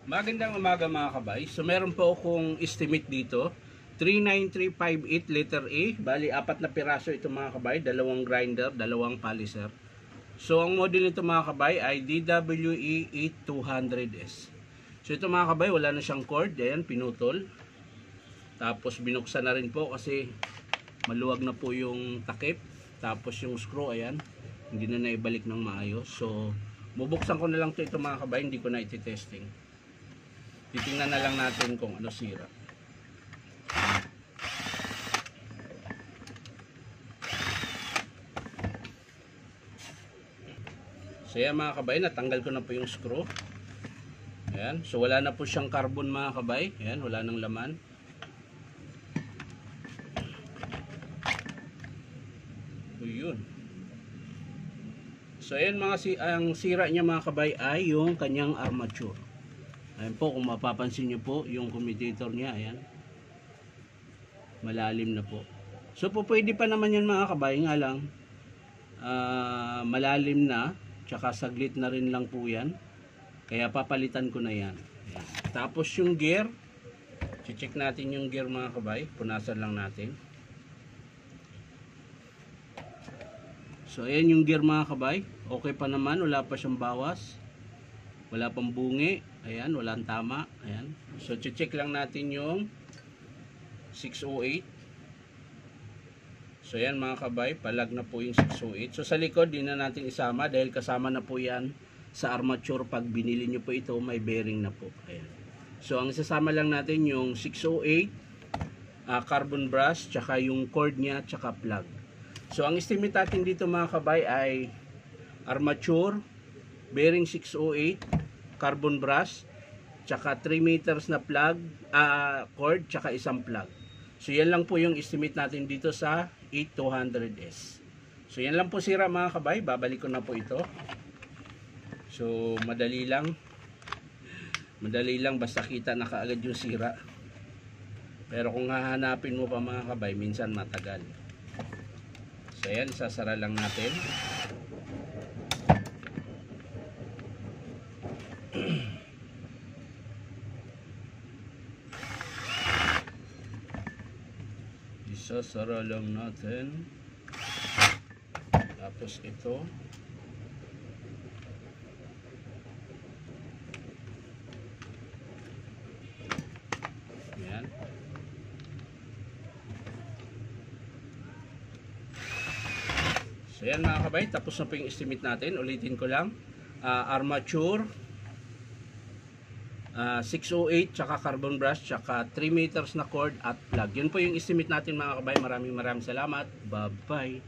Magandang umaga mga kabay. So meron po akong estimate dito. 39358 letter A. Bali, 4 na piraso ito mga kabay. Dalawang grinder, dalawang polisher. So ang model nito mga kabay ay DWE 8200S. So ito mga kabay, wala na siyang cord. Ayan, pinutol. Tapos binuksan na rin po kasi maluwag na po yung takip. Tapos yung screw, ayan, hindi na naibalik ng maayos. So bubuksan ko na lang ito mga kabay. Hindi ko na iti-testing. Titingnan na lang natin kung ano sira. So yan mga kabay, natanggal ko na po yung screw. Ayan. So wala na po siyang carbon mga kabay. Ayan, wala nang laman. So yun. So ayan ang sira niya mga kabay ay yung kanyang armature. Ayan po, kung mapapansin nyo po, yung commutator niya, ayan. Malalim na po. So po pwede pa naman yan mga kabay, nga lang, malalim na, tsaka saglit na rin lang po yan. Kaya papalitan ko na yan. Ayan. Tapos yung gear, check natin yung gear mga kabay, punasan lang natin. So ayan yung gear mga kabay, okay pa naman, wala pa siyang bawas. Wala pang bungi. Ayan, walang tama. Ayan. So, check lang natin yung 608. So, ayan mga kabay. Palag na po yung 608. So, sa likod, di na natin isama dahil kasama na po yan sa armature. Pag binili nyo po ito, may bearing na po. Ayan. So, ang isasama lang natin yung 608, carbon brass, tsaka yung cord niya, tsaka plug. So, ang estimate natin dito mga kabay ay armature, bearing 608, carbon brass, tsaka 3 meters na plug, cord, tsaka isang plug. So yan lang po yung estimate natin dito sa 8200S. So yan lang po sira mga kabay, babalik ko na po ito. So madali lang basta kita na kaagad yung sira. Pero kung hahanapin mo pa mga kabay, minsan matagal. So yan, sasara lang natin. Isasara lang natin. Tapos ito. Ayan. So yan mga kabay, tapos na po yung estimate natin. Ulitin ko lang. Armature 608, tsaka carbon brush, tsaka 3 meters na cord at plug. Yun po yung estimate natin mga kabay. Maraming salamat. Bye bye.